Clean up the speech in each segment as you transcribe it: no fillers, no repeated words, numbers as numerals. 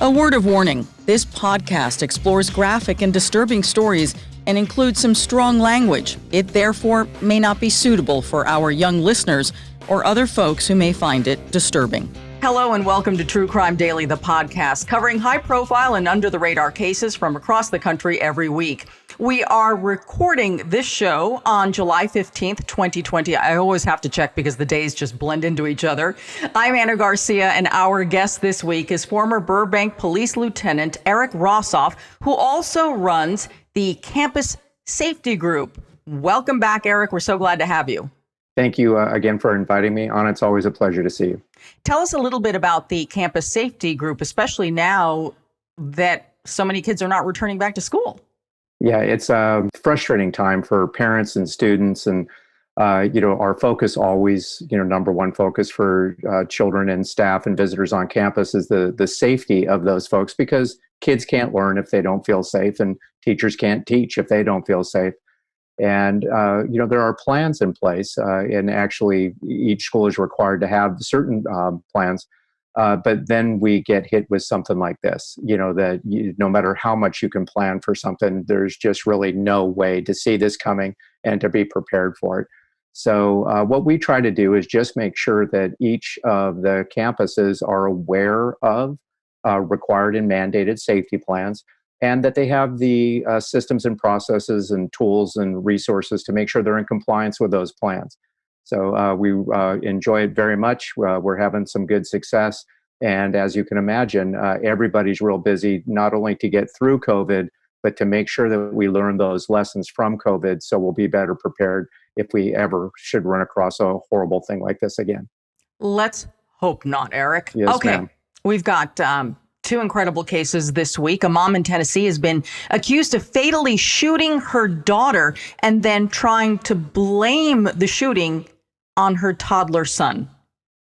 A word of warning, this podcast explores graphic and disturbing stories and includes some strong language. It therefore may not be suitable for our young listeners or other folks who may find it disturbing. Hello and welcome to True Crime Daily, the podcast covering high-profile and under-the-radar cases from across the country every week. We are recording this show on July 15th, 2020. I always have to check because the days just blend into each other. I'm Anna Garcia, and our guest this week is former Burbank Police Lieutenant Eric Rosoff, who also runs the Campus Safety Group. Welcome back, Eric. We're so glad to have you. Thank you again for inviting me on. It's always a pleasure to see you. Tell us a little bit about the Campus Safety Group, especially now that so many kids are not returning back to school. Yeah, it's a frustrating time for parents and students. And, our focus always, number one focus for children and staff and visitors on campus is the safety of those folks, because kids can't learn if they don't feel safe, and teachers can't teach if they don't feel safe. And, there are plans in place, and actually each school is required to have certain plans. But then we get hit with something like this, no matter how much you can plan for something, there's just really no way to see this coming and to be prepared for it. So what we try to do is just make sure that each of the campuses are aware of required and mandated safety plans, and that they have the systems and processes and tools and resources to make sure they're in compliance with those plans. So we enjoy it very much. We're having some good success. And as you can imagine, everybody's real busy, not only to get through COVID, but to make sure that we learn those lessons from COVID so we'll be better prepared if we ever should run across a horrible thing like this again. Let's hope not, Eric. Yes, okay, ma'am. We've got two incredible cases this week. A mom in Tennessee has been accused of fatally shooting her daughter and then trying to blame the shooting on her toddler son.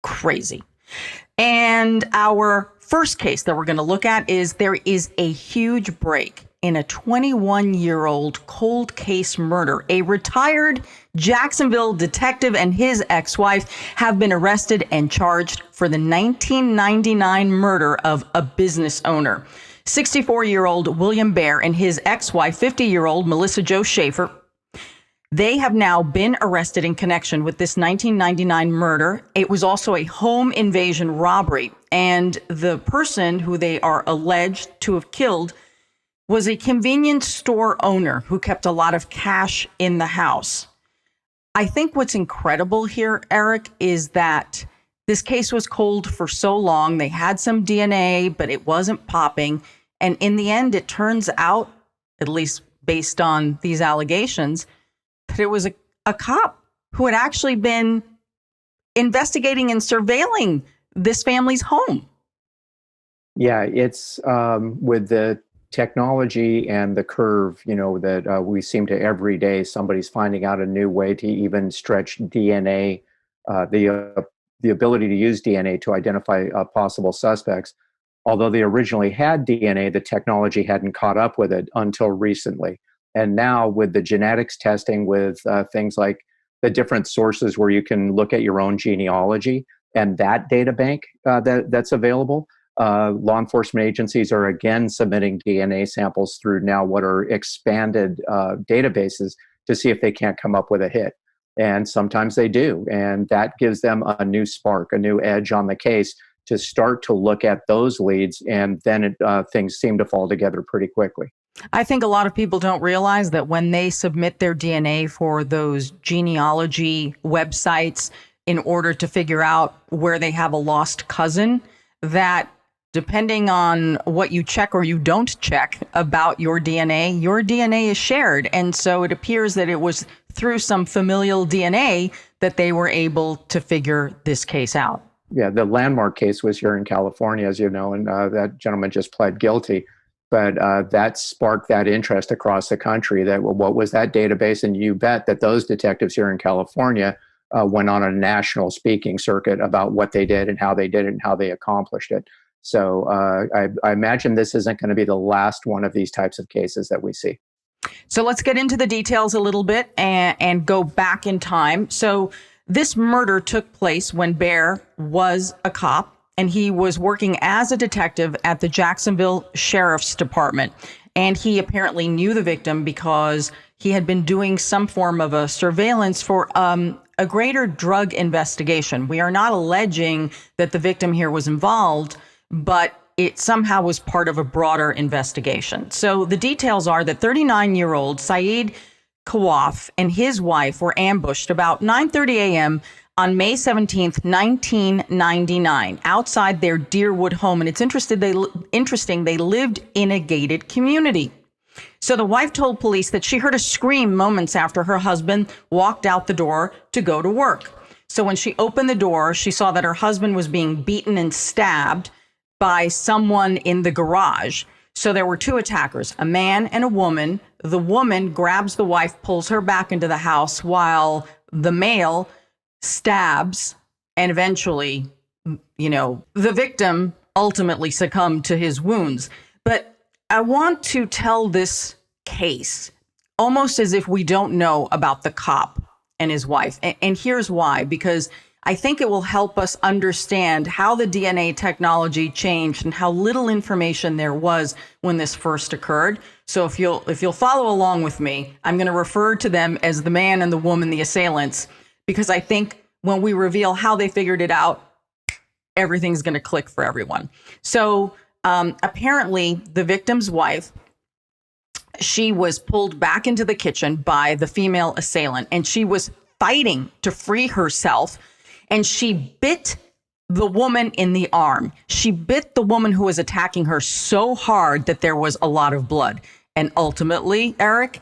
Crazy. And our first case that we're going to look at is there is a huge break in a 21-year-old cold case murder. A retired Jacksonville detective and his ex-wife have been arrested and charged for the 1999 murder of a business owner. 64-year-old William Bear and his ex-wife, 50-year-old Melissa Jo Schaefer, they have now been arrested in connection with this 1999 murder. It was also a home invasion robbery, and the person who they are alleged to have killed was a convenience store owner who kept a lot of cash in the house. I think what's incredible here, Eric, is that this case was cold for so long. They had some DNA, but it wasn't popping. And in the end, it turns out, at least based on these allegations, that it was a cop who had actually been investigating and surveilling this family's home. Yeah, it's with the technology and the curve, that we seem to every day, somebody's finding out a new way to even stretch DNA, the ability to use DNA to identify possible suspects. Although they originally had DNA, the technology hadn't caught up with it until recently. And now with the genetics testing, with things like the different sources where you can look at your own genealogy and that data bank that's available, law enforcement agencies are again submitting DNA samples through now what are expanded databases to see if they can't come up with a hit. And sometimes they do. And that gives them a new spark, a new edge on the case to start to look at those leads. And then things seem to fall together pretty quickly. I think a lot of people don't realize that when they submit their DNA for those genealogy websites in order to figure out where they have a lost cousin, that depending on what you check or you don't check about your DNA is shared. And so it appears that it was through some familial DNA that they were able to figure this case out. Yeah, the landmark case was here in California, as you know, and that gentleman just pled guilty. But that sparked that interest across the country, that what was that database? And you bet that those detectives here in California went on a national speaking circuit about what they did and how they did it and how they accomplished it. So I imagine this isn't going to be the last one of these types of cases that we see. So let's get into the details a little bit and go back in time. So this murder took place when Bear was a cop, and he was working as a detective at the Jacksonville Sheriff's Department. And he apparently knew the victim because he had been doing some form of a surveillance for a greater drug investigation. We are not alleging that the victim here was involved, but it somehow was part of a broader investigation. So the details are that 39-year-old Saeed Kawaf and his wife were ambushed about 9:30 a.m. on May 17th, 1999, outside their Deerwood home. And it's interesting, they lived in a gated community. So the wife told police that she heard a scream moments after her husband walked out the door to go to work. So when she opened the door, she saw that her husband was being beaten and stabbed by someone in the garage. So there were two attackers, a man and a woman. The woman grabs the wife, pulls her back into the house, while the male stabs, and eventually, the victim ultimately succumbed to his wounds. But I want to tell this case almost as if we don't know about the cop and his wife. And here's why, because I think it will help us understand how the DNA technology changed and how little information there was when this first occurred. So if you'll follow along with me, I'm going to refer to them as the man and the woman, the assailants, because I think when we reveal how they figured it out, everything's going to click for everyone. So apparently the victim's wife, she was pulled back into the kitchen by the female assailant, and she was fighting to free herself. And she bit the woman in the arm. She bit the woman who was attacking her so hard that there was a lot of blood. And ultimately, Eric,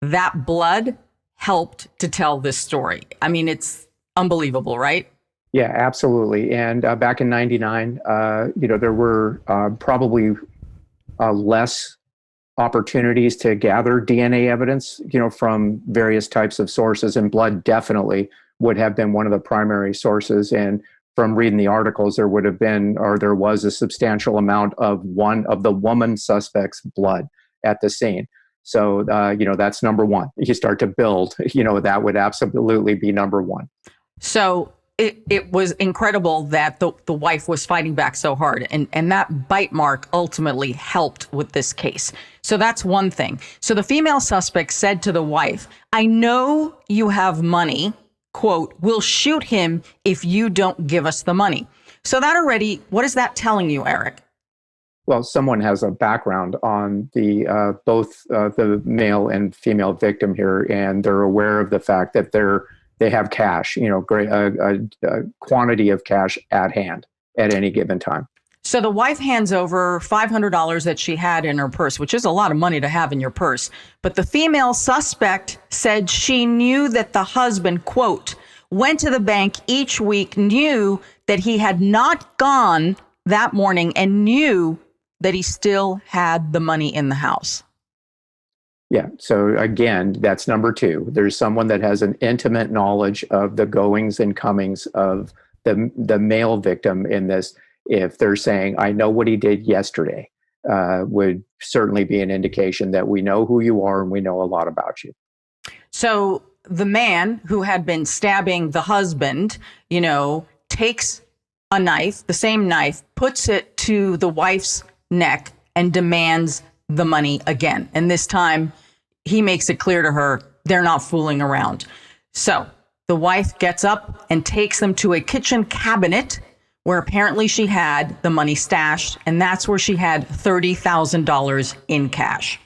that blood helped to tell this story. I mean, it's unbelievable, right? Yeah, absolutely. And back in '99, there were probably less opportunities to gather DNA evidence, from various types of sources, and blood definitely would have been one of the primary sources. And from reading the articles, there was a substantial amount of the woman suspect's blood at the scene. So, that's number one. You start to build, that would absolutely be number one. So it was incredible that the wife was fighting back so hard, and that bite mark ultimately helped with this case. So that's one thing. So the female suspect said to the wife, "I know you have money, quote, we'll shoot him if you don't give us the money." So that already, what is that telling you, Eric? Well, someone has a background on the both the male and female victim here, and they're aware of the fact that they have cash, great quantity of cash at hand at any given time. So the wife hands over $500 that she had in her purse, which is a lot of money to have in your purse. But the female suspect said she knew that the husband, quote, went to the bank each week, knew that he had not gone that morning, and knew that he still had the money in the house. Yeah. So again, that's number two. There's someone that has an intimate knowledge of the goings and comings of the male victim in this. If they're saying, "I know what he did yesterday," would certainly be an indication that we know who you are and we know a lot about you. So the man who had been stabbing the husband, takes a knife, the same knife, puts it to the wife's neck and demands the money again. And this time he makes it clear to her they're not fooling around. So the wife gets up and takes them to a kitchen cabinet where apparently she had the money stashed, and that's where she had $30,000 in cash.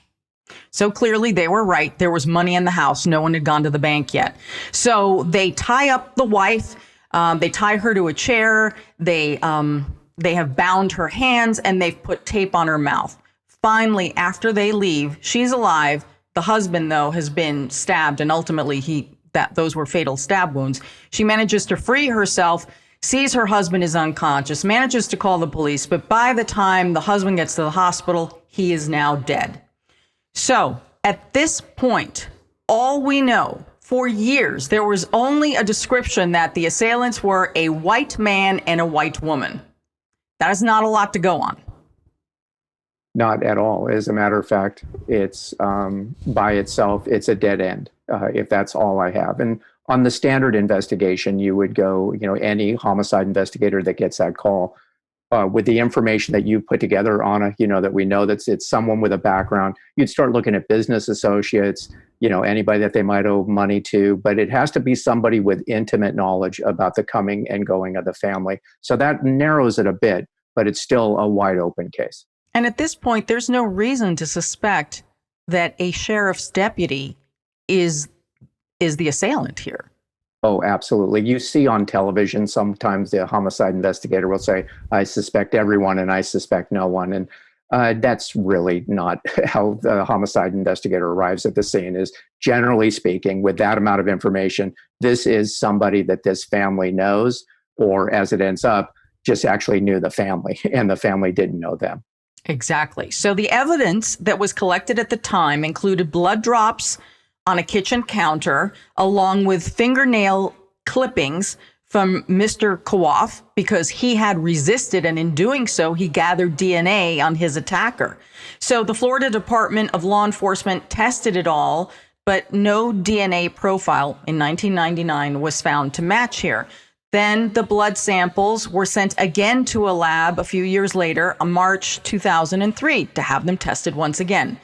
So clearly they were right. There was money in the house. No one had gone to the bank yet. So they tie up the wife. They tie her to a chair. They have bound her hands, and they've put tape on her mouth. Finally, after they leave, she's alive. The husband, though, has been stabbed, and ultimately those were fatal stab wounds. She manages to free herself, sees her husband is unconscious, manages to call the police, but by the time the husband gets to the hospital, he is now dead. So at this point, all we know, for years, there was only a description that the assailants were a white man and a white woman. That is not a lot to go on. Not at all. As a matter of fact, it's by itself, it's a dead end if that's all I have. And on the standard investigation, you would go, any homicide investigator that gets that call with the information that you put together on that we know that it's someone with a background, you'd start looking at business associates, anybody that they might owe money to, but it has to be somebody with intimate knowledge about the coming and going of the family. So that narrows it a bit, but it's still a wide open case. And at this point, there's no reason to suspect that a sheriff's deputy is the assailant here. Oh, absolutely. You see on television, sometimes the homicide investigator will say, I suspect everyone and I suspect no one. And that's really not how the homicide investigator arrives at the scene. Is generally speaking, with that amount of information, this is somebody that this family knows, or as it ends up, just actually knew the family and the family didn't know them. Exactly. So the evidence that was collected at the time included blood drops on a kitchen counter, along with fingernail clippings from Mr. Kawaf, because he had resisted, and in doing so, he gathered DNA on his attacker. So the Florida Department of Law Enforcement tested it all, but no DNA profile in 1999 was found to match here. Then the blood samples were sent again to a lab a few years later, on March 2003, to have them tested once again.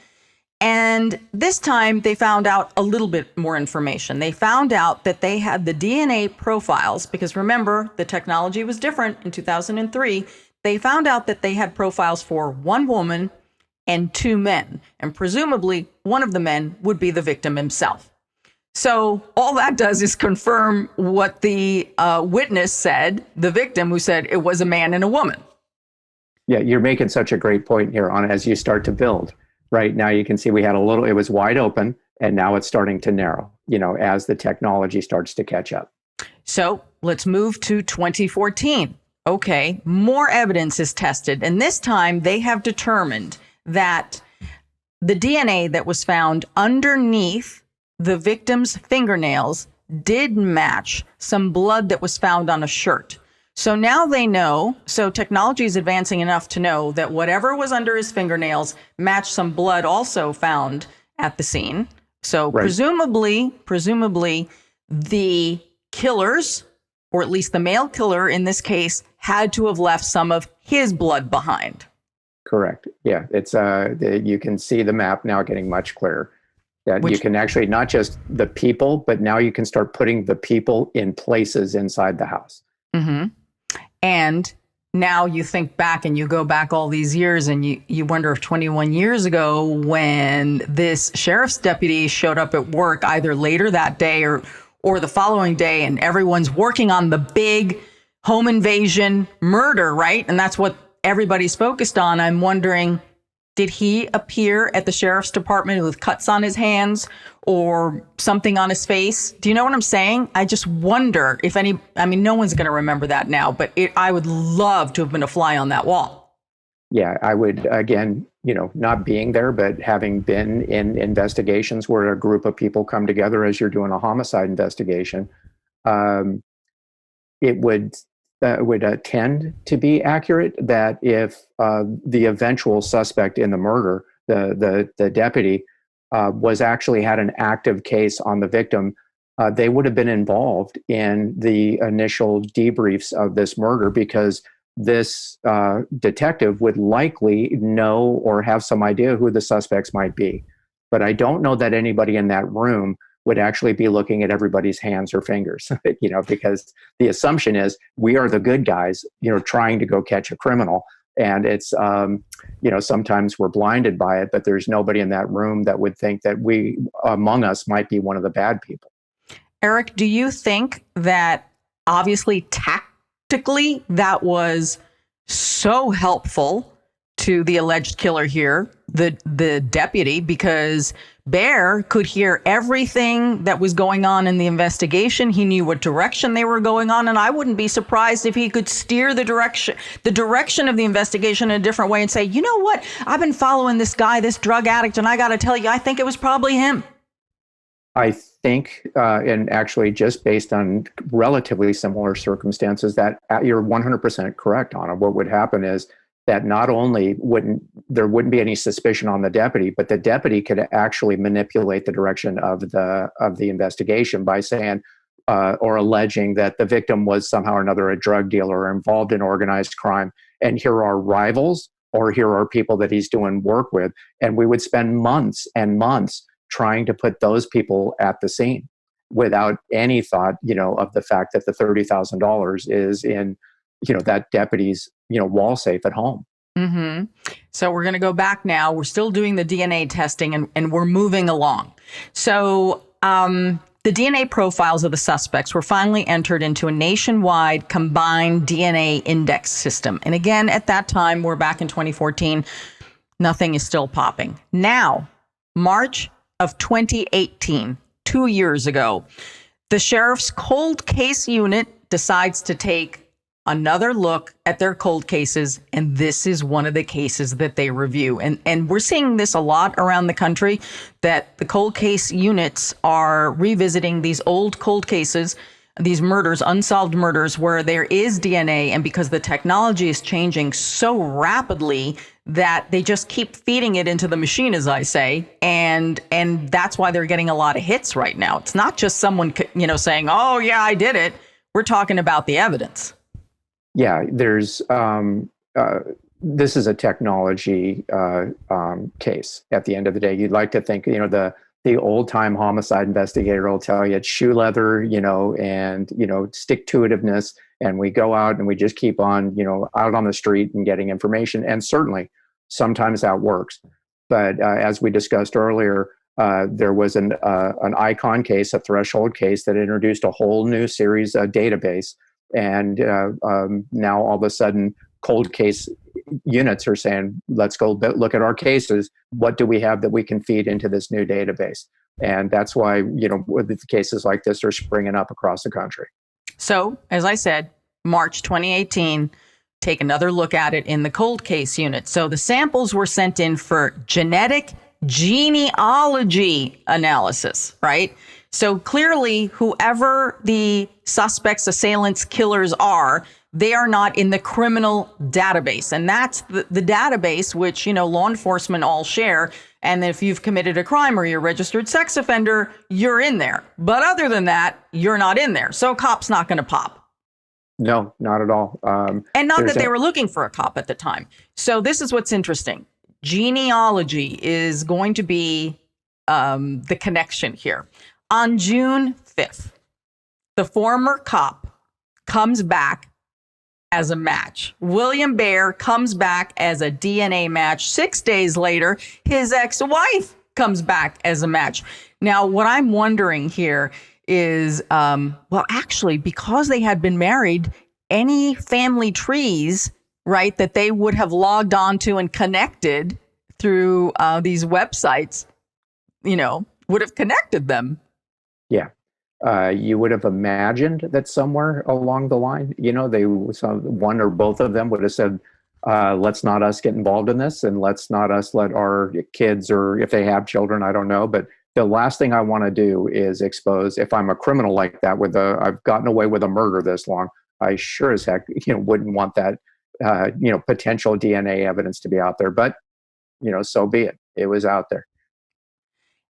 And this time they found out a little bit more information. They found out that they had the DNA profiles, because remember, the technology was different in 2003. They found out that they had profiles for one woman and two men, and presumably one of the men would be the victim himself. So all that does is confirm what the witness said, the victim, who said it was a man and a woman. Yeah, you're making such a great point here on as you start to build. Right now, you can see we had it was wide open, and now it's starting to narrow, as the technology starts to catch up. So let's move to 2014. Okay, more evidence is tested, and this time they have determined that the DNA that was found underneath the victim's fingernails did match some blood that was found on a shirt. So now they know, so technology is advancing enough to know that whatever was under his fingernails matched some blood also found at the scene. So right. presumably the killers, or at least the male killer in this case, had to have left some of his blood behind. Correct. Yeah, it's you can see the map now getting much clearer. That you can actually not just the people, but now you can start putting the people in places inside the house. Mm-hmm. And now you think back and you go back all these years and you wonder if 21 years ago, when this sheriff's deputy showed up at work either later that day or the following day, and everyone's working on the big home invasion murder, right? And that's what everybody's focused on. I'm wondering, did he appear at the sheriff's department with cuts on his hands or something on his face? Do you know what I'm saying? I just wonder if no one's going to remember that now, but I would love to have been a fly on that wall. Yeah, I would, again, not being there, but having been in investigations where a group of people come together as you're doing a homicide investigation, it would tend to be accurate that if the eventual suspect in the murder, the deputy, was actually had an active case on the victim, they would have been involved in the initial debriefs of this murder, because this detective would likely know or have some idea who the suspects might be. But I don't know that anybody in that room would actually be looking at everybody's hands or fingers, because the assumption is we are the good guys, trying to go catch a criminal. And it's, sometimes we're blinded by it, but there's nobody in that room that would think that we, among us, might be one of the bad people. Eric, do you think that obviously tactically that was so helpful to the alleged killer here, the deputy, because Bear could hear everything that was going on in the investigation. He knew what direction they were going on, and I wouldn't be surprised if he could steer the direction of the investigation in a different way and say, you know what, I've been following this guy, this drug addict, and I got to tell you, I think it was probably him. I think, and actually just based on relatively similar circumstances, that you're 100% correct on it. What would happen is that not only there wouldn't be any suspicion on the deputy, but the deputy could actually manipulate the direction of the investigation by saying or alleging that the victim was somehow or another a drug dealer or involved in organized crime. and here are rivals, or here are people that he's doing work with. And we would spend months and months trying to put those people at the scene without any thought, of the fact that the $30,000 is in, that deputy's, wall safe at home. Mm-hmm. So we're going to go back now. We're still doing the DNA testing and we're moving along. So the DNA profiles of the suspects were finally entered into a nationwide combined DNA index system. And again, at that time, we're back in 2014, nothing is still popping. Now, March of 2018, 2 years ago, the sheriff's cold case unit decides to take another look at their cold cases, and this is one of the cases that they review. And we're seeing this a lot around the country, that the cold case units are revisiting these old cold cases, these murders, unsolved murders, where there is DNA, and because the technology is changing so rapidly that they just keep feeding it into the machine, as I say, and that's why they're getting a lot of hits right now. It's not just someone, saying, "Oh yeah, I did it." We're talking about the evidence. Yeah, there's this is a technology case. At the end of the day, you'd like to think, the old time homicide investigator will tell you it's shoe leather, and stick to itiveness, and we go out and we just keep on, out on the street and getting information, and certainly sometimes that works. But as we discussed earlier, there was an icon case, a threshold case that introduced a whole new series database. And now all of a sudden, cold case units are saying, let's go look at our cases. What do we have that we can feed into this new database? And that's why, with cases like this are springing up across the country. So, as I said, March 2018, take another look at it in the cold case unit. So the samples were sent in for genetic genealogy analysis, right? So clearly, whoever the suspects, assailants, killers are, they are not in the criminal database. And that's the database which, law enforcement all share. And if you've committed a crime or you're a registered sex offender, you're in there. But other than that, you're not in there. So a cop's not going to pop. No, not at all. And not that they were looking for a cop at the time. So this is what's interesting. Genealogy is going to be the connection here. On June 5th, the former cop comes back as a match. William Bear comes back as a DNA match. 6 days later, his ex-wife comes back as a match. Now, what I'm wondering here is, actually, because they had been married, any family trees, right, that they would have logged onto and connected through these websites, would have connected them. Yeah. You would have imagined that somewhere along the line, one or both of them would have said, let's not us get involved in this, and let's not us let our kids, or if they have children, I don't know. But the last thing I want to do is expose, if I'm a criminal like that, I've gotten away with a murder this long, I sure as heck, wouldn't want that, potential DNA evidence to be out there. But, so be it. It was out there.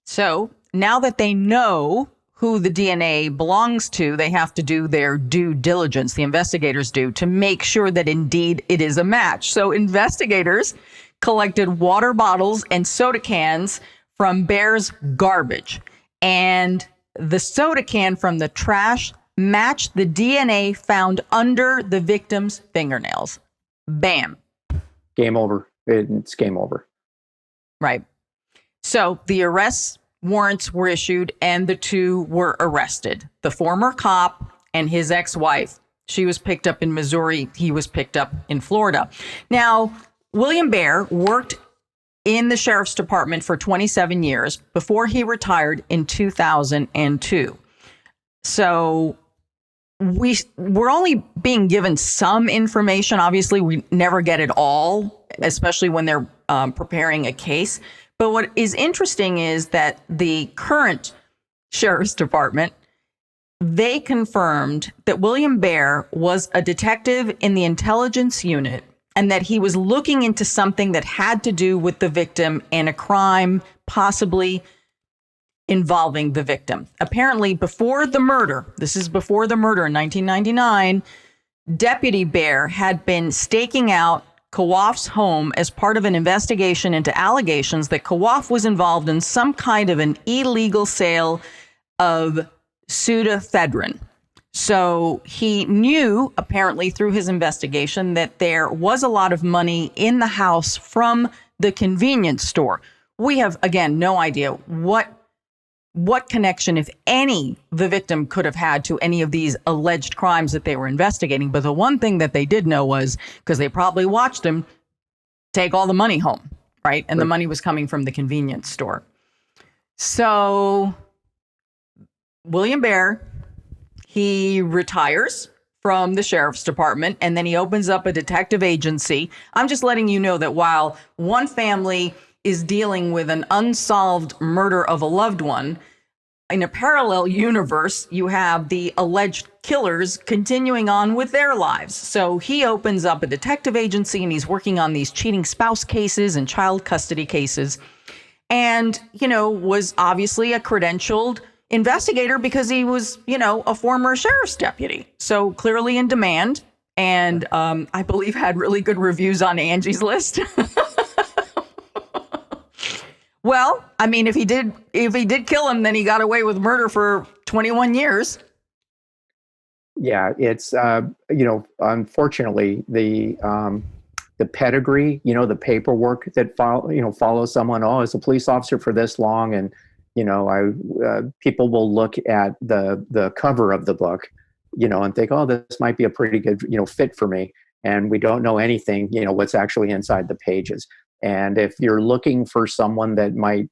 So now that they know who the DNA belongs to, they have to do their due diligence, the investigators do, to make sure that indeed it is a match. So investigators collected water bottles and soda cans from Bear's garbage, and the soda can from the trash matched the DNA found under the victim's fingernails. Bam. Game over. It's game over. Right. So the arrests warrants were issued and the two were arrested. The former cop and his ex-wife. She was picked up in Missouri. He was picked up in Florida. Now, William Bear worked in the sheriff's department for 27 years before he retired in 2002. So we're only being given some information. Obviously, we never get it all, especially when they're preparing a case. But what is interesting is that the current sheriff's department, they confirmed that William Bear was a detective in the intelligence unit and that he was looking into something that had to do with the victim and a crime possibly involving the victim. Apparently, before the murder, this is before the murder in 1999, Deputy Bear had been staking out Kawaf's home as part of an investigation into allegations that Kawaf was involved in some kind of an illegal sale of pseudoephedrine. So he knew, apparently through his investigation, that there was a lot of money in the house from the convenience store. We have, again, no idea what connection, if any, the victim could have had to any of these alleged crimes that they were investigating. But the one thing that they did know was, because they probably watched him take all the money home, right? And the money was coming from the convenience store. So William Bear, he retires from the sheriff's department, and then he opens up a detective agency. I'm just letting you know that while one family is dealing with an unsolved murder of a loved one, in a parallel universe, you have the alleged killers continuing on with their lives. So he opens up a detective agency, and he's working on these cheating spouse cases and child custody cases. And, was obviously a credentialed investigator because he was, a former sheriff's deputy. So clearly in demand, and I believe had really good reviews on Angie's List. Well, I mean, if he did kill him, then he got away with murder for 21 years. Yeah, it's unfortunately the pedigree, the paperwork that follows someone. Oh, as a police officer for this long, and people will look at the cover of the book, and think, oh, this might be a pretty good fit for me, and we don't know anything, what's actually inside the pages. And if you're looking for someone that might,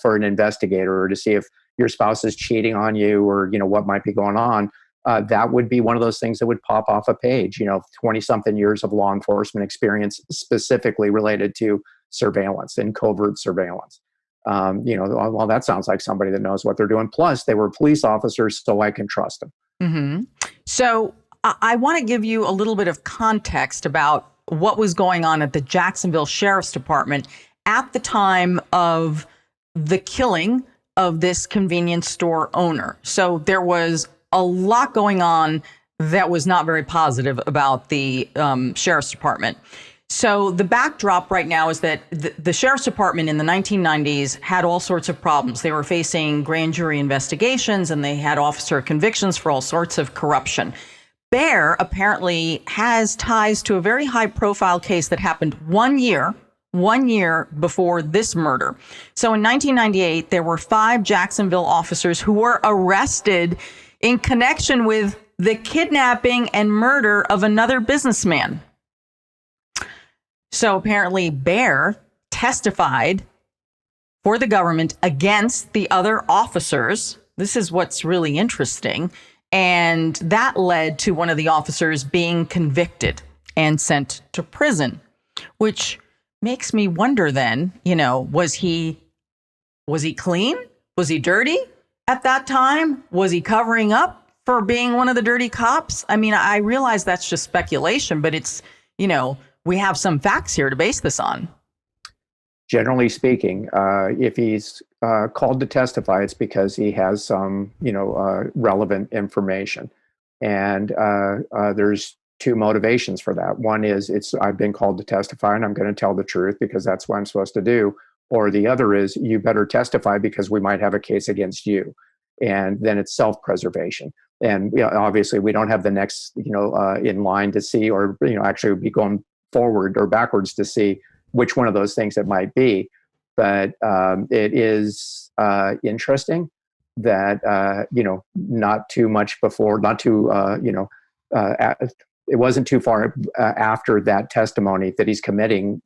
for an investigator, or to see if your spouse is cheating on you, or what might be going on, that would be one of those things that would pop off a page. 20-something years of law enforcement experience, specifically related to surveillance and covert surveillance. Well, that sounds like somebody that knows what they're doing. Plus, they were police officers, so I can trust them. Mm-hmm. So I want to give you a little bit of context about what was going on at the Jacksonville Sheriff's Department at the time of the killing of this convenience store owner. So there was a lot going on that was not very positive about the Sheriff's Department. So the backdrop right now is that the Sheriff's Department in the 1990s had all sorts of problems. They were facing grand jury investigations, and they had officer convictions for all sorts of corruption. Bear apparently has ties to a very high-profile case that happened 1 year before this murder. So in 1998, there were 5 Jacksonville officers who were arrested in connection with the kidnapping and murder of another businessman. So apparently Bear testified for the government against the other officers. This is what's really interesting. And that led to one of the officers being convicted and sent to prison, which makes me wonder then, was he clean? Was he dirty at that time? Was he covering up for being one of the dirty cops? I mean, I realize that's just speculation, but it's, we have some facts here to base this on. Generally speaking, if he's called to testify, it's because he has some, relevant information. And there's 2 motivations for that. One is I've been called to testify, and I'm going to tell the truth because that's what I'm supposed to do. Or the other is, you better testify because we might have a case against you. And then it's self-preservation. And obviously, we don't have the next, in line to see, or actually be going forward or backwards to see which one of those things it might be. But it is interesting that, not too much before, it wasn't too far after that testimony that he's committing,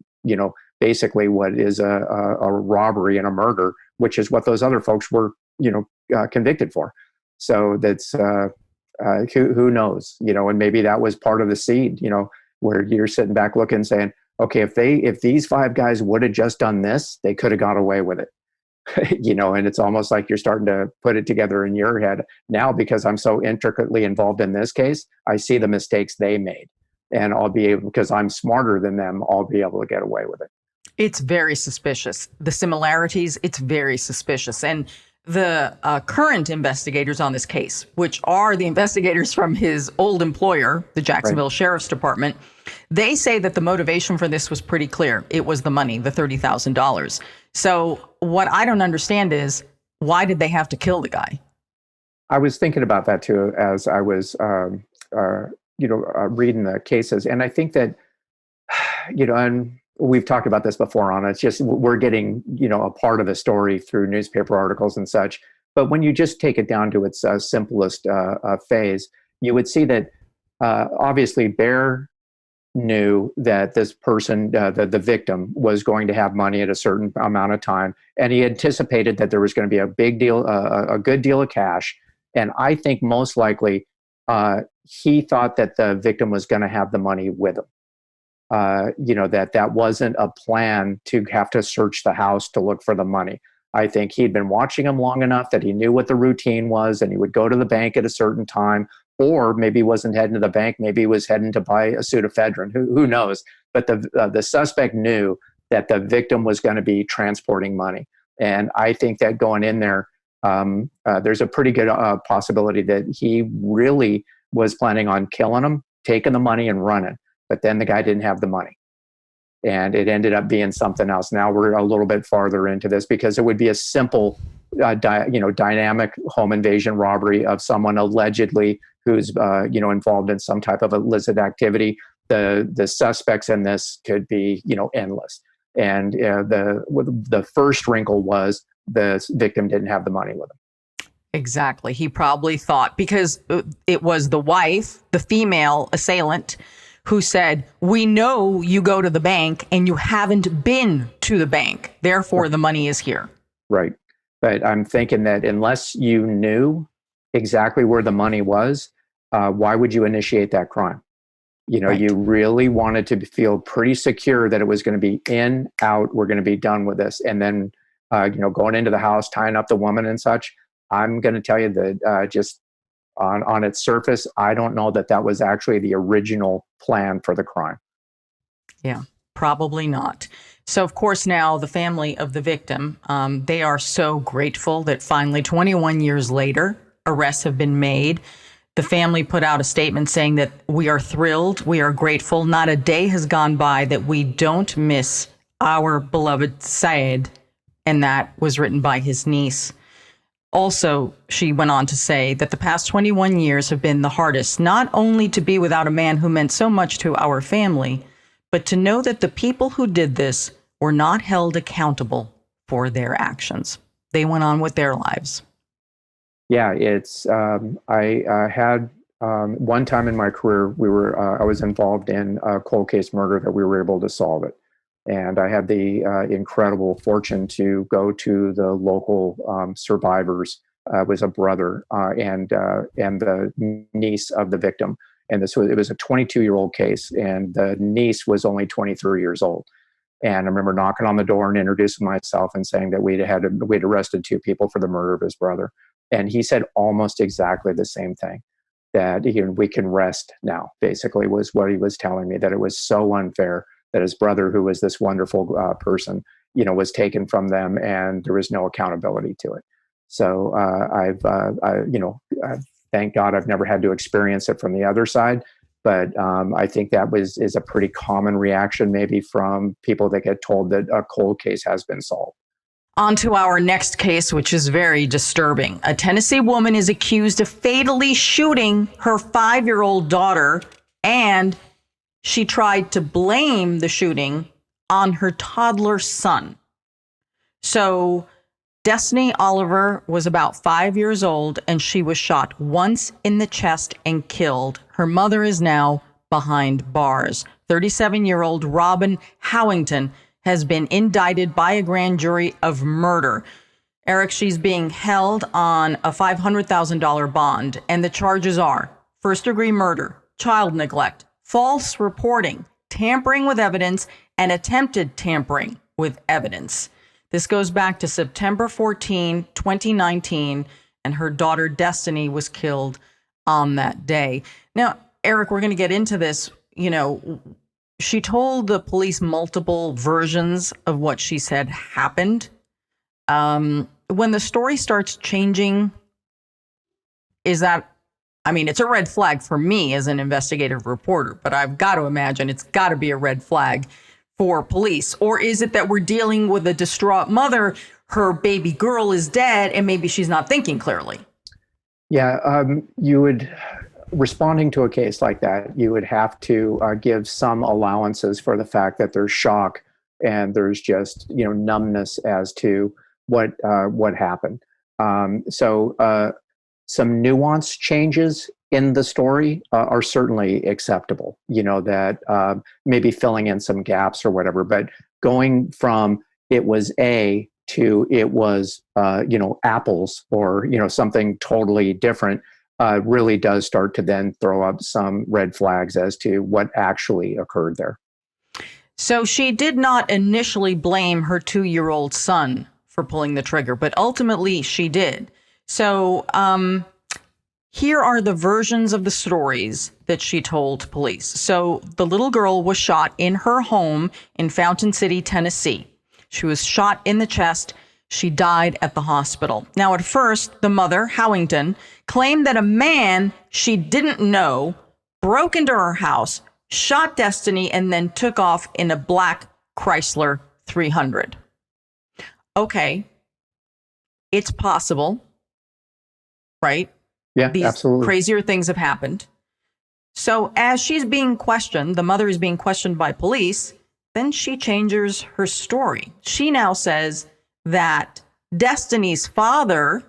basically what is a robbery and a murder, which is what those other folks were, convicted for. So that's, who knows, and maybe that was part of the seed, where you're sitting back looking saying, okay, if these 5 guys would have just done this, they could have got away with it. And it's almost like you're starting to put it together in your head now, because I'm so intricately involved in this case. I see the mistakes they made, and I'll be able, because I'm smarter than them, I'll be able to get away with it. It's very suspicious. The similarities, it's very suspicious. And The current investigators on this case, which are the investigators from his old employer, the Jacksonville Sheriff's Department, they say that the motivation for this was pretty clear. It was the money, the $30,000. So what I don't understand is, why did they have to kill the guy? I was thinking about that too as I was, reading the cases, and I think that, and we've talked about this before on it. It's just we're getting, a part of the story through newspaper articles and such. But when you just take it down to its simplest phase, you would see that obviously Bear knew that this person, the victim, was going to have money at a certain amount of time, and he anticipated that there was going to be a big deal, a good deal of cash. And I think most likely he thought that the victim was going to have the money with him. That wasn't a plan to have to search the house to look for the money. I think he'd been watching him long enough that he knew what the routine was, and he would go to the bank at a certain time, or maybe he wasn't heading to the bank. Maybe he was heading to buy a Sudafedrin. Who knows? But the suspect knew that the victim was going to be transporting money. And I think that going in there, there's a pretty good possibility that he really was planning on killing him, taking the money and running. But then the guy didn't have the money, and it ended up being something else. Now we're a little bit farther into this, because it would be a simple, dynamic home invasion robbery of someone allegedly who's, involved in some type of illicit activity. The suspects in this could be, endless. And the first wrinkle was the victim didn't have the money with him. Exactly. He probably thought, because it was the wife, the female assailant, who said, "We know you go to the bank and you haven't been to the bank. Therefore, the money is here." Right. But I'm thinking that unless you knew exactly where the money was, why would you initiate that crime? Right. You really wanted to feel pretty secure that it was going to be in, out, we're going to be done with this. And then, going into the house, tying up the woman and such. I'm going to tell you that just on its surface, I don't know that was actually the original plan for the crime. Yeah, probably not. So, of course, now the family of the victim, they are so grateful that finally, 21 years later, arrests have been made. The family put out a statement saying that we are thrilled, we are grateful. Not a day has gone by that we don't miss our beloved Syed. And that was written by his niece. Also, she went on to say that the past 21 years have been the hardest, not only to be without a man who meant so much to our family, but to know that the people who did this were not held accountable for their actions. They went on with their lives. Yeah, it's. I had one time in my career, I was involved in a cold case murder that we were able to solve it. And I had the incredible fortune to go to the local survivors. Was a brother and the niece of the victim. And it was a 22-year-old case, and the niece was only 23 years old. And I remember knocking on the door and introducing myself and saying that we'd arrested 2 people for the murder of his brother. And he said almost exactly the same thing, that we can rest now, basically, was what he was telling me, that it was so unfair that his brother, who was this wonderful person, was taken from them, and there was no accountability to it. So thank God I've never had to experience it from the other side. But I think that is a pretty common reaction, maybe from people that get told that a cold case has been solved. On to our next case, which is very disturbing. A Tennessee woman is accused of fatally shooting her 5-year-old daughter, and she tried to blame the shooting on her toddler son. So Destiny Oliver was about 5 years old, and she was shot once in the chest and killed. Her mother is now behind bars. 37-year-old Robin Howington has been indicted by a grand jury of murder. Eric, she's being held on a $500,000 bond, and the charges are first-degree murder, child neglect, false reporting, tampering with evidence, and attempted tampering with evidence. This goes back to September 14, 2019, and her daughter Destiny was killed on that day. Now, Eric, we're going to get into this. She told the police multiple versions of what she said happened. when the story starts changing, is that, I mean, it's a red flag for me as an investigative reporter, but I've got to imagine it's got to be a red flag for police. Or is it that we're dealing with a distraught mother, her baby girl is dead, and maybe she's not thinking clearly? Yeah, you would, responding to a case like that, you would have to give some allowances for the fact that there's shock and there's just, numbness as to what happened. So some nuance changes in the story are certainly acceptable, that maybe filling in some gaps or whatever, but going from it was A to it was, apples or, something totally different really does start to then throw up some red flags as to what actually occurred there. So she did not initially blame her 2-year-old son for pulling the trigger, but ultimately she did. So here are the versions of the stories that she told police. So the little girl was shot in her home in Fountain City, Tennessee. She was shot in the chest. She died at the hospital. Now, at first, the mother, Howington, claimed that a man she didn't know broke into her house, shot Destiny, and then took off in a black Chrysler 300. Okay, it's possible, right? Yeah, These absolutely. crazier things have happened. So as she's being questioned, the mother is being questioned by police, then she changes her story. She now says that Destiny's father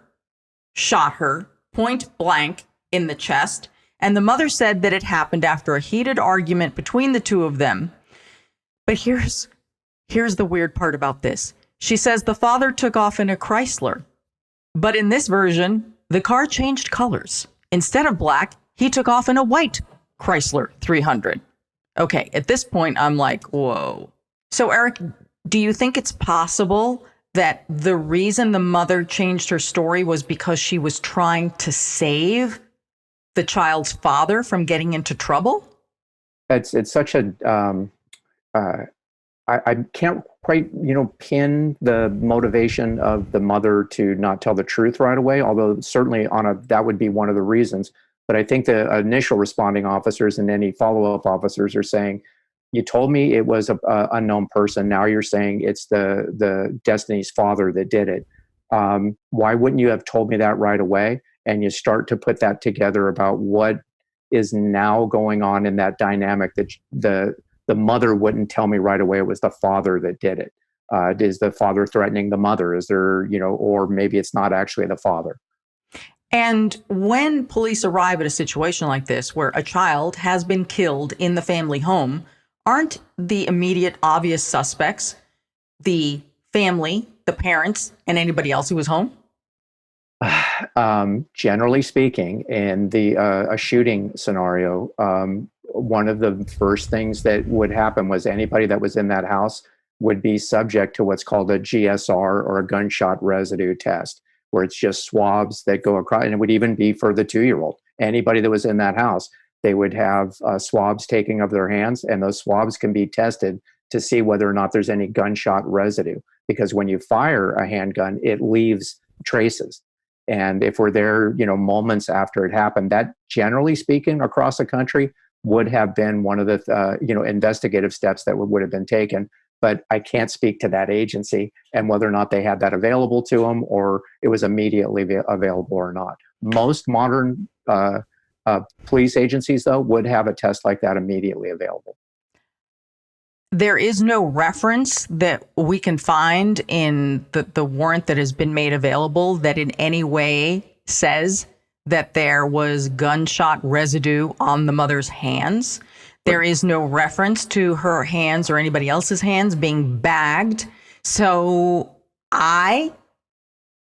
shot her point blank in the chest, and the mother said that it happened after a heated argument between the two of them. But here's the weird part about this. She says the father took off in a Chrysler, but in this version, the car changed colors. Instead of black, he took off in a white Chrysler 300. Okay, at this point, I'm like, whoa. So, Eric, do you think it's possible that the reason the mother changed her story was because she was trying to save the child's father from getting into trouble? It's such a I can't quite pin the motivation of the mother to not tell the truth right away. Although certainly that would be one of the reasons. But I think the initial responding officers and any follow-up officers are saying, you told me it was a unknown person. Now you're saying it's the Destiny's father that did it. Why wouldn't you have told me that right away? And you start to put that together about what is now going on in that dynamic that the mother wouldn't tell me right away it was the father that did it. Is the father threatening the mother? Is there, or maybe it's not actually the father. And when police arrive at a situation like this, where a child has been killed in the family home, aren't the immediate obvious suspects the family, the parents, and anybody else who was home? Generally speaking, in a shooting scenario, one of the first things that would happen was anybody that was in that house would be subject to what's called a GSR, or a gunshot residue test, where it's just swabs that go across, and it would even be for the 2-year-old. Anybody that was in that house, they would have swabs taken of their hands, and those swabs can be tested to see whether or not there's any gunshot residue. Because when you fire a handgun, it leaves traces. And if we're there, moments after it happened, that generally speaking across the country would have been one of the, investigative steps that would have been taken. But I can't speak to that agency and whether or not they had that available to them or it was immediately available or not. Most modern police agencies, though, would have a test like that immediately available. There is no reference that we can find in the warrant that has been made available that in any way says that there was gunshot residue on the mother's hands. There is no reference to her hands or anybody else's hands being bagged. So I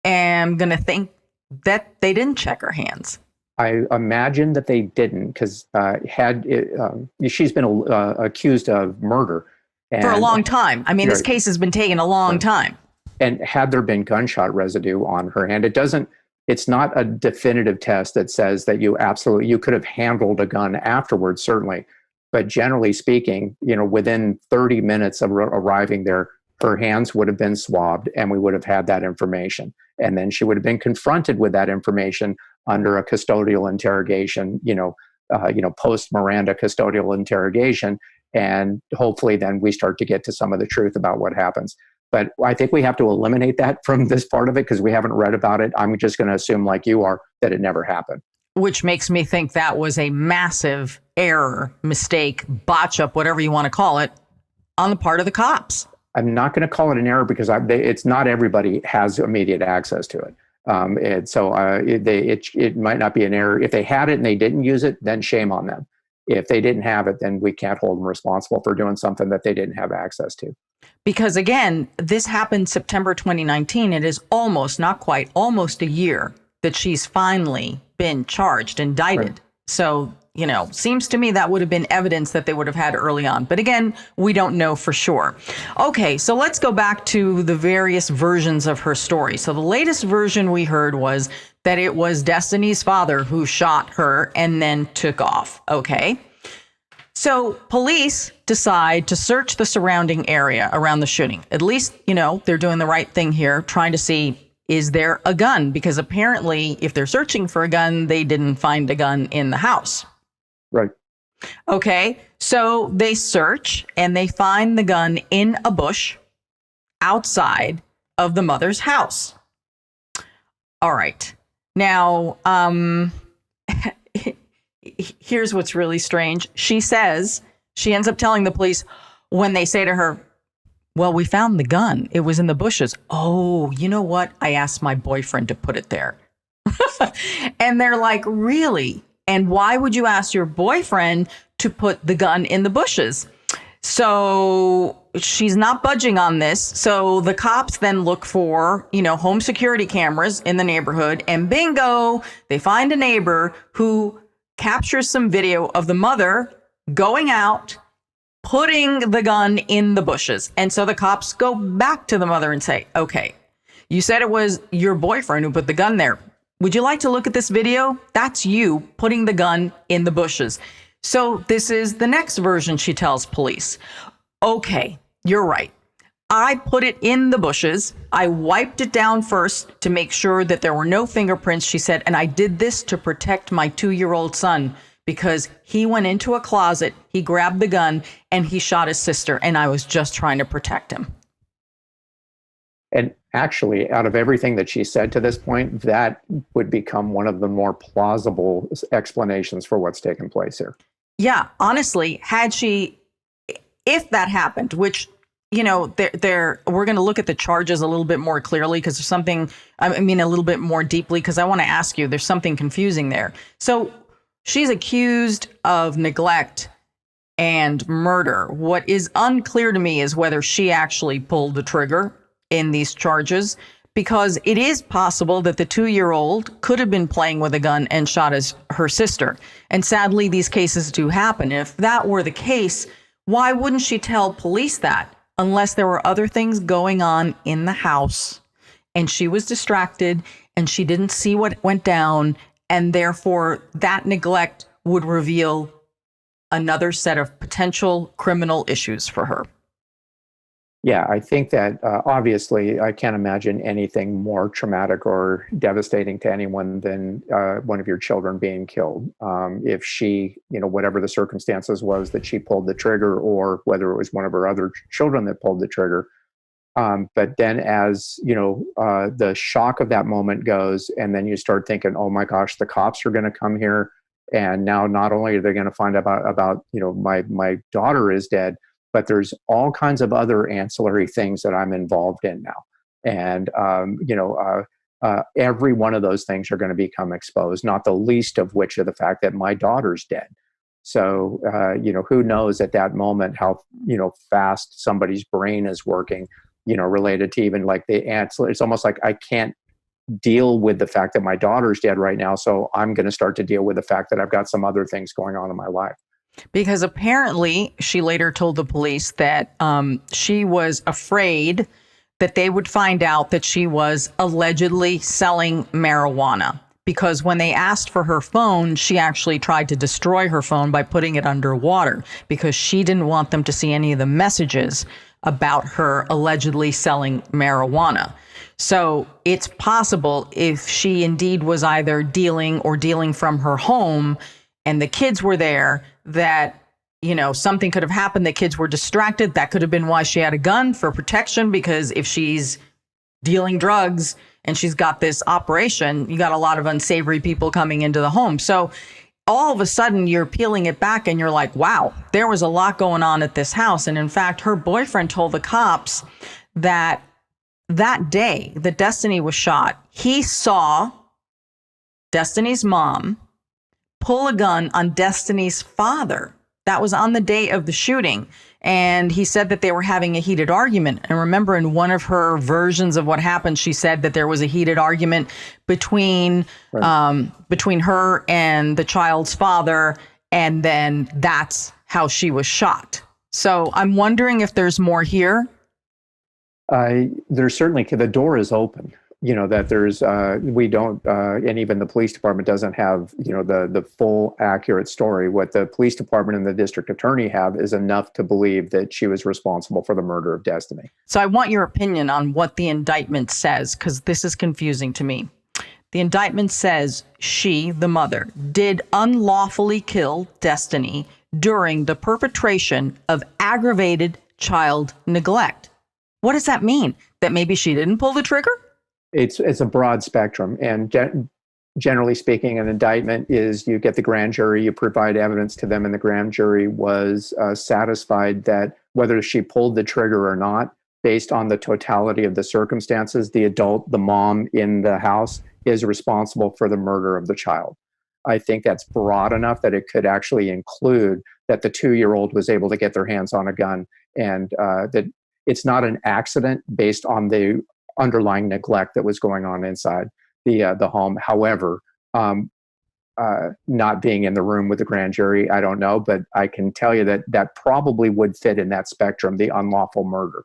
am going to think that they didn't check her hands. I imagine that they didn't, because she's been accused of murder. For a long time. I mean, this case has been taking a long time. And had there been gunshot residue on her hand, it's not a definitive test that says that you could have handled a gun afterwards, certainly. But generally speaking, within 30 minutes of arriving there, her hands would have been swabbed and we would have had that information. And then she would have been confronted with that information under a custodial interrogation, post Miranda custodial interrogation. And hopefully then we start to get to some of the truth about what happens. But I think we have to eliminate that from this part of it because we haven't read about it. I'm just going to assume, like you are, that it never happened. Which makes me think that was a massive error, mistake, botch up, whatever you want to call it, on the part of the cops. I'm not going to call it an error because it's not everybody has immediate access to it. It might not be an error. If they had it and they didn't use it, then shame on them. If they didn't have it, then we can't hold them responsible for doing something that they didn't have access to. Because again, this happened September 2019. It is almost, not quite, almost a year that she's finally been charged, indicted. Right. So, seems to me that would have been evidence that they would have had early on. But again, we don't know for sure. Okay, so let's go back to the various versions of her story. So the latest version we heard was that it was Destiny's father who shot her and then took off. Okay. So police decide to search the surrounding area around the shooting. At least, they're doing the right thing here, trying to see, is there a gun? Because apparently, if they're searching for a gun, they didn't find a gun in the house. Right. Okay, so they search and they find the gun in a bush outside of the mother's house. All right. Now, here's what's really strange. She ends up telling the police when they say to her, well, we found the gun. It was in the bushes. Oh, you know what? I asked my boyfriend to put it there. And they're like, really? And why would you ask your boyfriend to put the gun in the bushes? So she's not budging on this. So the cops then look for, home security cameras in the neighborhood, and bingo, they find a neighbor who captures some video of the mother going out, putting the gun in the bushes. And so the cops go back to the mother and say, okay, you said it was your boyfriend who put the gun there. Would you like to look at this video? That's you putting the gun in the bushes. So this is the next version she tells police. Okay, you're right. I put it in the bushes. I wiped it down first to make sure that there were no fingerprints, she said, and I did this to protect my 2-year-old son because he went into a closet, he grabbed the gun, and he shot his sister, and I was just trying to protect him. And actually, out of everything that she said to this point, that would become one of the more plausible explanations for what's taken place here. Yeah, honestly, if that happened, which, we're going to look at the charges a little bit more clearly because there's something, a little bit more deeply, because I want to ask you, there's something confusing there. So she's accused of neglect and murder. What is unclear to me is whether she actually pulled the trigger in these charges, because it is possible that the 2-year-old could have been playing with a gun and shot her sister. And sadly, these cases do happen. If that were the case, why wouldn't she tell police that? Unless there were other things going on in the house and she was distracted and she didn't see what went down, and therefore that neglect would reveal another set of potential criminal issues for her. Yeah, I think that obviously I can't imagine anything more traumatic or devastating to anyone than one of your children being killed. If she, whatever the circumstances was that she pulled the trigger, or whether it was one of her other children that pulled the trigger. But then as, the shock of that moment goes, and then you start thinking, oh my gosh, the cops are going to come here. And now not only are they going to find about my daughter is dead, but there's all kinds of other ancillary things that I'm involved in now. And, every one of those things are going to become exposed, not the least of which are the fact that my daughter's dead. So, who knows at that moment how, fast somebody's brain is working, related to even like the ancillary. It's almost like I can't deal with the fact that my daughter's dead right now. So I'm going to start to deal with the fact that I've got some other things going on in my life. Because apparently she later told the police that she was afraid that they would find out that she was allegedly selling marijuana. Because when they asked for her phone, she actually tried to destroy her phone by putting it underwater because she didn't want them to see any of the messages about her allegedly selling marijuana. So it's possible if she indeed was either dealing from her home and the kids were there, that, something could have happened. The kids were distracted. That could have been why she had a gun, for protection, because if she's dealing drugs and she's got this operation, you got a lot of unsavory people coming into the home. So all of a sudden you're peeling it back and you're like, wow, there was a lot going on at this house. And in fact, her boyfriend told the cops that day that Destiny was shot, he saw Destiny's mom pull a gun on Destiny's father. That was on the day of the shooting. And he said that they were having a heated argument. And remember, in one of her versions of what happened, she said that there was a heated argument between her and the child's father. And then that's how she was shot. So I'm wondering if there's more here. There's certainly, the door is open, that there's, we don't, and even the police department doesn't have, the full accurate story. What the police department and the district attorney have is enough to believe that she was responsible for the murder of Destiny. So I want your opinion on what the indictment says, because this is confusing to me. The indictment says she, the mother, did unlawfully kill Destiny during the perpetration of aggravated child neglect. What does that mean? That maybe she didn't pull the trigger? It's a broad spectrum. And generally speaking, an indictment is you get the grand jury, you provide evidence to them, and the grand jury was satisfied that whether she pulled the trigger or not, based on the totality of the circumstances, the adult, the mom in the house, is responsible for the murder of the child. I think that's broad enough that it could actually include that the 2-year-old was able to get their hands on a gun, and that it's not an accident based on the underlying neglect that was going on inside the home. However, not being in the room with the grand jury, I don't know, but I can tell you that probably would fit in that spectrum, the unlawful murder.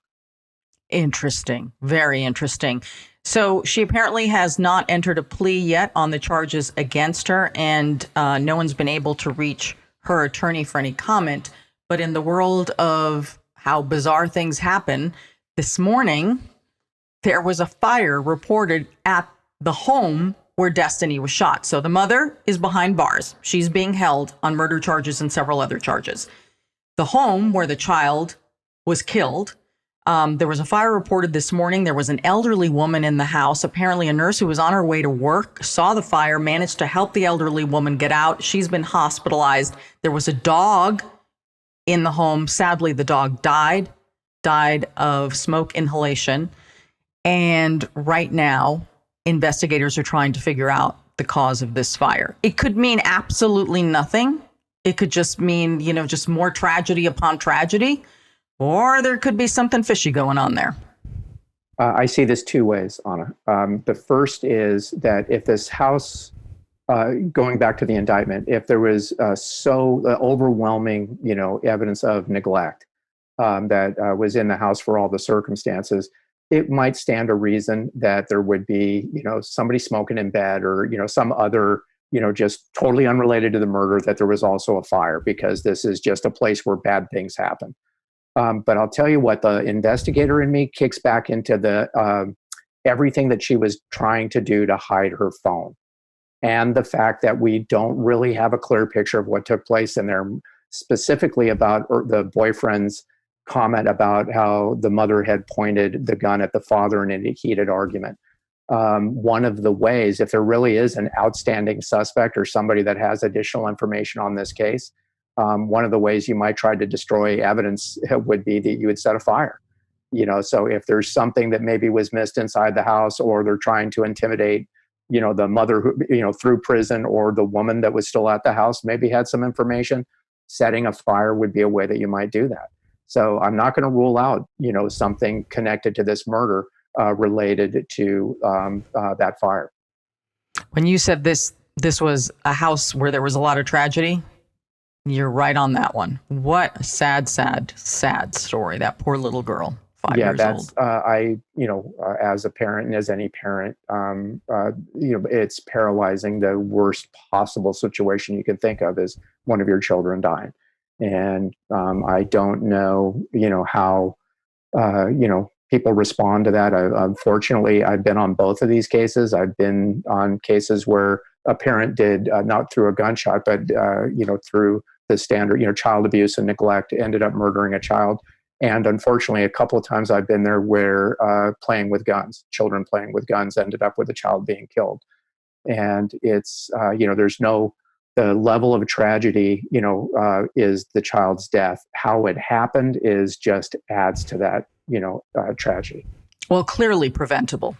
Interesting. Very interesting. So she apparently has not entered a plea yet on the charges against her, and no one's been able to reach her attorney for any comment. But in the world of how bizarre things happen, this morning, there was a fire reported at the home where Destiny was shot. So the mother is behind bars. She's being held on murder charges and several other charges. The home where the child was killed, there was a fire reported this morning. There was an elderly woman in the house, apparently a nurse who was on her way to work, saw the fire, managed to help the elderly woman get out. She's been hospitalized. There was a dog in the home. Sadly, the dog died of smoke inhalation. And right now, investigators are trying to figure out the cause of this fire. It could mean absolutely nothing. It could just mean, just more tragedy upon tragedy, or there could be something fishy going on there. I see this two ways, Anna. The first is that if this house, going back to the indictment, if there was so overwhelming, evidence of neglect that was in the house for all the circumstances, it might stand to reason that there would be, somebody smoking in bed, or, some other, just totally unrelated to the murder, that there was also a fire, because this is just a place where bad things happen. But I'll tell you what, the investigator in me kicks back into the everything that she was trying to do to hide her phone, and the fact that we don't really have a clear picture of what took place in there, specifically about the boyfriend's comment about how the mother had pointed the gun at the father in a heated argument. One of the ways, if there really is an outstanding suspect or somebody that has additional information on this case, one of the ways you might try to destroy evidence would be that you would set a fire. So if there's something that maybe was missed inside the house, or they're trying to intimidate, the mother who, through prison, or the woman that was still at the house maybe had some information, setting a fire would be a way that you might do that. So I'm not going to rule out, something connected to this murder related to that fire. When you said this was a house where there was a lot of tragedy, you're right on that one. What a sad story. That poor little girl, 5 years old. As a parent, and as any parent, it's paralyzing. The worst possible situation you can think of is one of your children dying. And I don't know, how, people respond to that. Unfortunately, I've been on both of these cases. I've been on cases where a parent did, not through a gunshot, but through the standard, child abuse and neglect, ended up murdering a child. And unfortunately, a couple of times I've been there where children playing with guns ended up with a child being killed. And it's, the level of tragedy, is the child's death. How it happened is just adds to that, tragedy. Well, clearly preventable,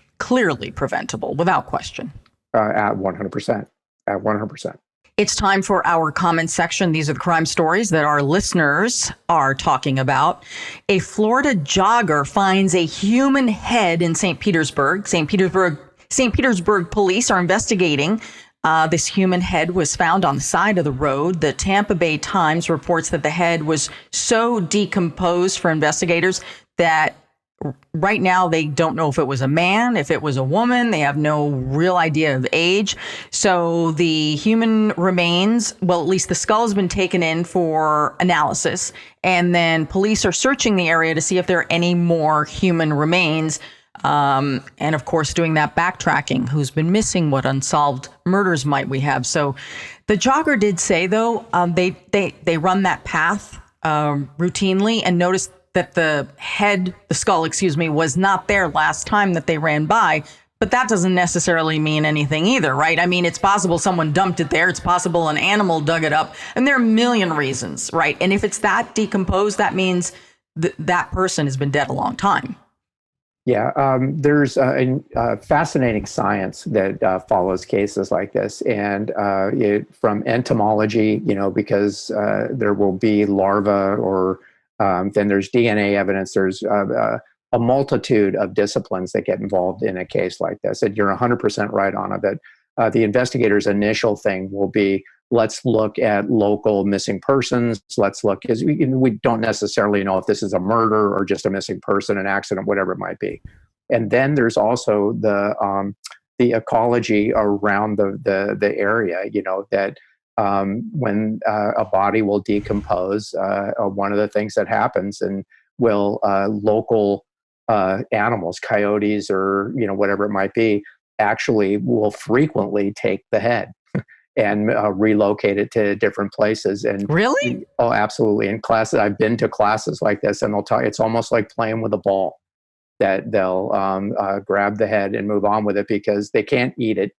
without question. At 100%. At 100%. It's time for our comment section. These are the crime stories that our listeners are talking about. A Florida jogger finds a human head in St. Petersburg. St. Petersburg police are investigating. This human head was found on the side of the road. The Tampa Bay Times reports that the head was so decomposed for investigators that right now they don't know if it was a man, if it was a woman. They have no real idea of age. So the human remains, well, at least the skull has been taken in for analysis. And then police are searching the area to see if there are any more human remains. And of course, doing that backtracking, who's been missing, what unsolved murders might we have. So the jogger did say, though, they run that path routinely and noticed that the skull, was not there last time that they ran by. But that doesn't necessarily mean anything either, right? I mean, it's possible someone dumped it there. It's possible an animal dug it up. And there are a million reasons, right? And if it's that decomposed, that means that person has been dead a long time. Yeah, there's a fascinating science that follows cases like this, and from entomology, because there will be larvae, or then there's DNA evidence. There's a multitude of disciplines that get involved in a case like this, and you're 100% right on it. That the investigator's initial thing will be, let's look at local missing persons. Let's look, because we don't necessarily know if this is a murder or just a missing person, an accident, whatever it might be. And then there's also the ecology around the area. That when a body will decompose, one of the things that happens, and will local animals, coyotes, or whatever it might be, actually will frequently take the head and relocate it to different places. And really? Oh, absolutely. In classes, I've been to classes like this, and they'll talk. It's almost like playing with a ball. That they'll grab the head and move on with it because they can't eat it,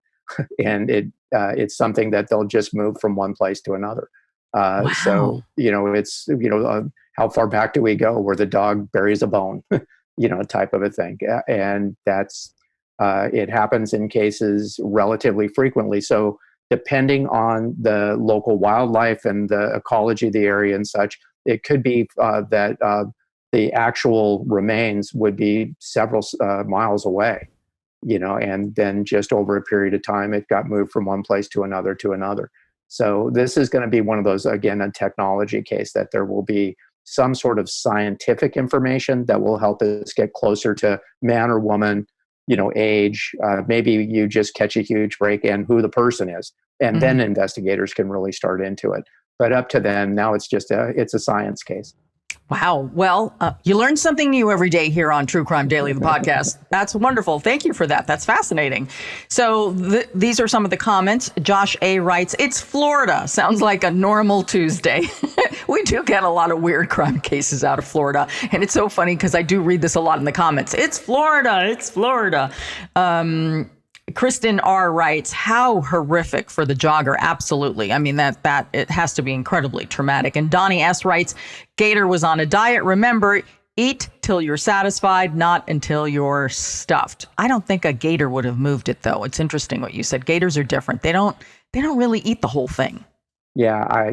and it's something that they'll just move from one place to another. Wow. So it's how far back do we go where the dog buries a bone, type of a thing, and that's it happens in cases relatively frequently. So depending on the local wildlife and the ecology of the area and such, it could be that the actual remains would be several miles away, and then just over a period of time, it got moved from one place to another to another. So this is going to be one of those, again, a technology case that there will be some sort of scientific information that will help us get closer to man or woman, age, maybe you just catch a huge break and who the person is. And then investigators can really start into it. But up to then, now it's just it's a science case. Wow. Well, you learn something new every day here on True Crime Daily, the podcast. That's wonderful. Thank you for that. That's fascinating. So these are some of the comments. Josh A. writes, "It's Florida. Sounds like a normal Tuesday." We do get a lot of weird crime cases out of Florida. And it's so funny because I do read this a lot in the comments. It's Florida. It's Florida. Kristen R. writes, "How horrific for the jogger." Absolutely. I mean, that it has to be incredibly traumatic. And Donnie S. writes, "Gator was on a diet. Remember, eat till you're satisfied, not until you're stuffed." I don't think a gator would have moved it, though. It's interesting what you said. Gators are different. They don't really eat the whole thing. Yeah,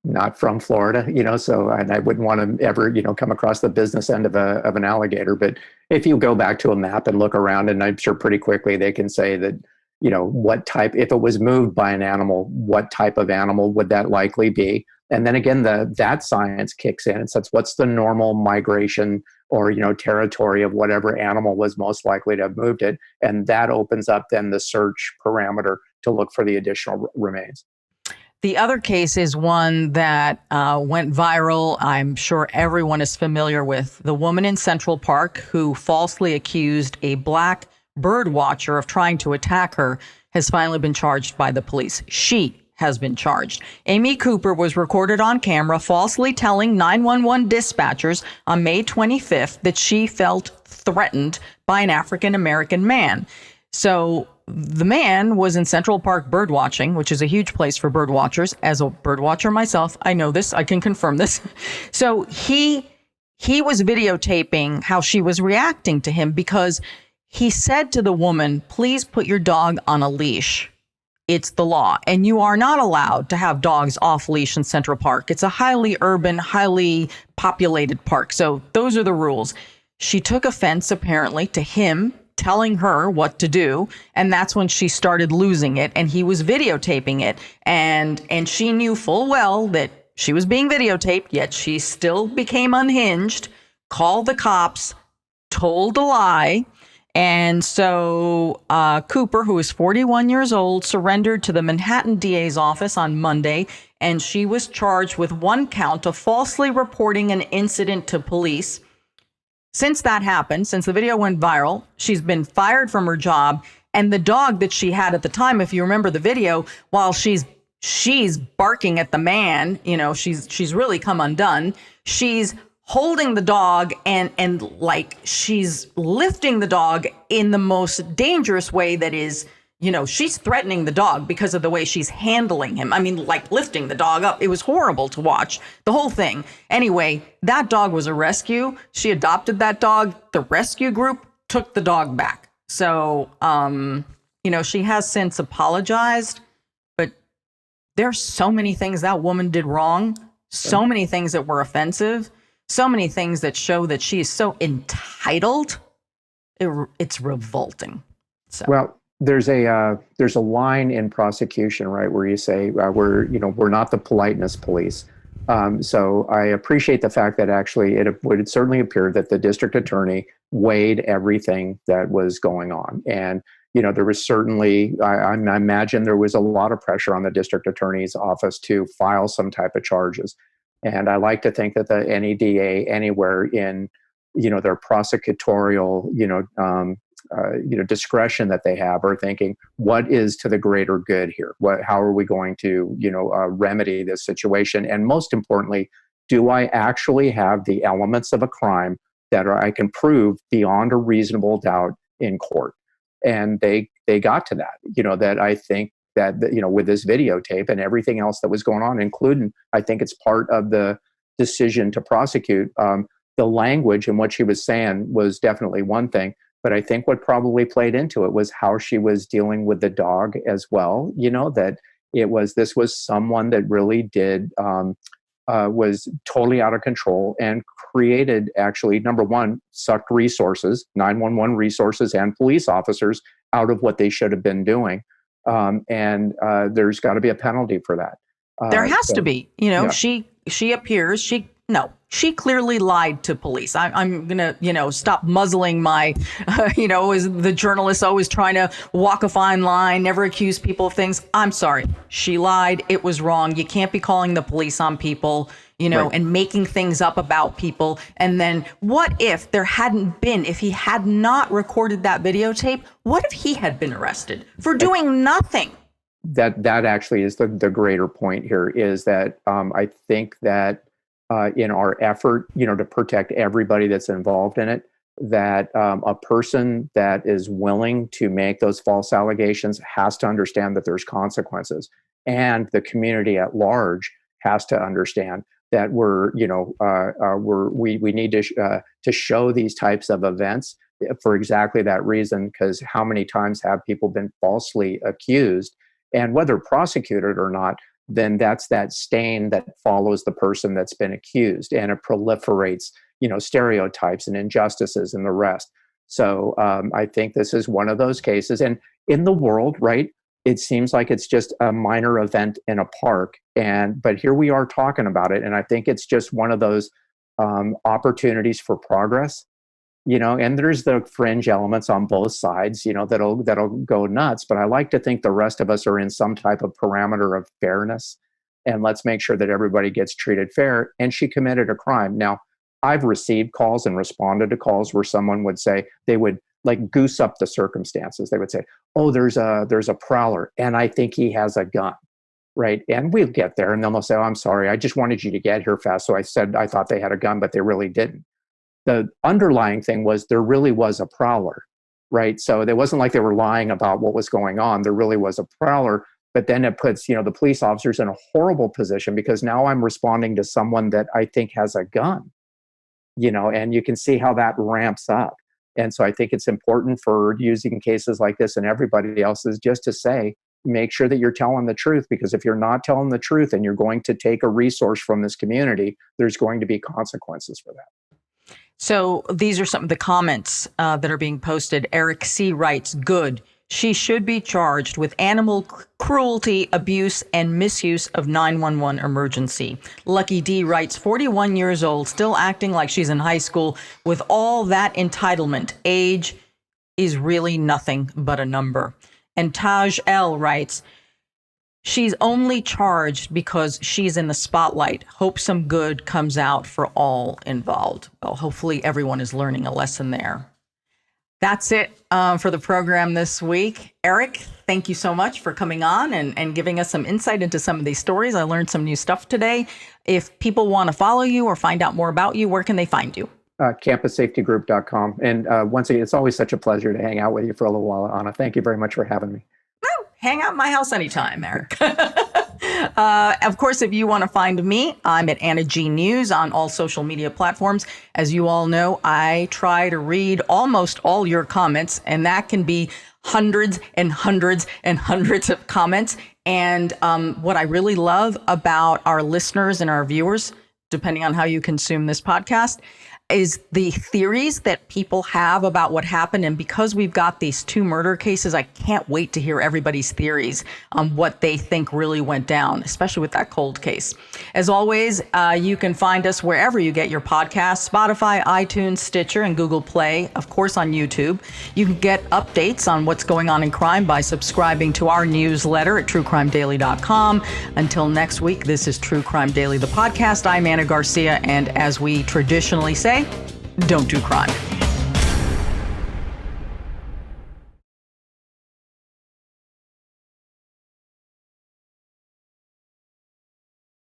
not from Florida, so, and I wouldn't want to ever, come across the business end of an alligator. But if you go back to a map and look around, and I'm sure pretty quickly they can say that, what type, if it was moved by an animal, what type of animal would that likely be? And then again, that science kicks in and says, what's the normal migration or, territory of whatever animal was most likely to have moved it? And that opens up then the search parameter to look for the additional remains. The other case is one that went viral. I'm sure everyone is familiar with the woman in Central Park who falsely accused a black bird watcher of trying to attack her has finally been charged by the police. She has been charged. Amy Cooper was recorded on camera falsely telling 911 dispatchers on May 25th that she felt threatened by an African-American man. So the man was in Central Park bird watching, which is a huge place for bird watchers. As a bird watcher myself, I know this. I can confirm this. So he was videotaping how she was reacting to him because he said to the woman, "Please put your dog on a leash. It's the law. And you are not allowed to have dogs off leash in Central Park. It's a highly urban, highly populated park. So those are the rules." She took offense, apparently, to him telling her what to do. And that's when she started losing it. And he was videotaping it. And she knew full well that she was being videotaped, yet she still became unhinged, called the cops, told a lie. And so Cooper, who is 41 years old, surrendered to the Manhattan DA's office on Monday, and she was charged with one count of falsely reporting an incident to police. Since that happened, since the video went viral, she's been fired from her job, and the dog that she had at the time, if you remember the video, while she's barking at the man, you know, she's really come undone. She's holding the dog and like she's lifting the dog in the most dangerous way that is, you know, she's threatening the dog because of the way she's handling him. I mean, like lifting the dog up. It was horrible to watch, the whole thing. Anyway, that dog was a rescue. She adopted that dog. The rescue group took the dog back. So, you know, she has since apologized, but there's so many things that woman did wrong. So many things that were offensive. So many things that show that she is so entitled. It's revolting. So. Well, there's a line in prosecution, right, where you say we're not the politeness police. So I appreciate the fact that actually it would certainly appear that the district attorney weighed everything that was going on, and there was certainly I imagine there was a lot of pressure on the district attorney's office to file some type of charges. And I like to think that the NEDA anywhere in, their prosecutorial, discretion that they have are thinking, what is to the greater good here? How are we going to, remedy this situation? And most importantly, do I actually have the elements of a crime that I can prove beyond a reasonable doubt in court? And they got to that, that I think that, with this videotape and everything else that was going on, including, I think it's part of the decision to prosecute, the language and what she was saying was definitely one thing. But I think what probably played into it was how she was dealing with the dog as well. That this was someone that really did, was totally out of control and created, actually, number one, sucked resources, 911 resources and police officers out of what they should have been doing. And there's got to be a penalty for that. There has to be, yeah. She appears, she clearly lied to police. I'm going to, stop muzzling my, as the journalists always trying to walk a fine line, never accuse people of things. I'm sorry. She lied. It was wrong. You can't be calling the police on people, right. and making things up about people. And then what if if he had not recorded that videotape, what if he had been arrested for doing nothing? That actually is the greater point here is that I think that in our effort, to protect everybody that's involved in it, that a person that is willing to make those false allegations has to understand that there's consequences, and the community at large has to understand that we need to show these types of events for exactly that reason. Because how many times have people been falsely accused? And whether prosecuted or not, then that's that stain that follows the person that's been accused, and it proliferates, stereotypes and injustices and the rest. So I think this is one of those cases. And in the world, right, it seems like it's just a minor event in a park, but here we are talking about it, and I think it's just one of those opportunities for progress. And there's the fringe elements on both sides, that'll go nuts. But I like to think the rest of us are in some type of parameter of fairness and let's make sure that everybody gets treated fair. And she committed a crime. Now, I've received calls and responded to calls where someone would say, they would like goose up the circumstances. They would say, oh, there's a prowler and I think he has a gun. Right. And we'll get there and then they'll say, oh, I'm sorry, I just wanted you to get here fast. So I said, I thought they had a gun, but they really didn't. The underlying thing was there really was a prowler. Right. So it wasn't like they were lying about what was going on. There really was a prowler. But then it puts, the police officers in a horrible position because now I'm responding to someone that I think has a gun, and you can see how that ramps up. And so I think it's important for using cases like this and everybody else's just to say, make sure that you're telling the truth, because if you're not telling the truth and you're going to take a resource from this community, there's going to be consequences for that. So these are some of the comments that are being posted. Eric C. writes, good. She should be charged with animal cruelty, abuse, and misuse of 911 emergency. Lucky D writes, 41 years old, still acting like she's in high school with all that entitlement. Age is really nothing but a number. And Taj L writes, she's only charged because she's in the spotlight. Hope some good comes out for all involved. Well, hopefully everyone is learning a lesson there. That's it for the program this week. Eric, thank you so much for coming on and giving us some insight into some of these stories. I learned some new stuff today. If people want to follow you or find out more about you, where can they find you? CampusSafetyGroup.com. And once again, it's always such a pleasure to hang out with you for a little while, Anna. Thank you very much for having me. Oh, hang out at my house anytime, Eric. Of course, if you want to find me, I'm at Anna G News on all social media platforms. As you all know, I try to read almost all your comments, and that can be hundreds and hundreds and hundreds of comments. And what I really love about our listeners and our viewers, depending on how you consume this podcast, is the theories that people have about what happened. And because we've got these two murder cases, I can't wait to hear everybody's theories on what they think really went down, especially with that cold case. As always, you can find us wherever you get your podcasts, Spotify, iTunes, Stitcher, and Google Play, of course on YouTube. You can get updates on what's going on in crime by subscribing to our newsletter at truecrimedaily.com. Until next week, this is True Crime Daily, the podcast. I'm Anna Garcia, and as we traditionally say, don't do crime.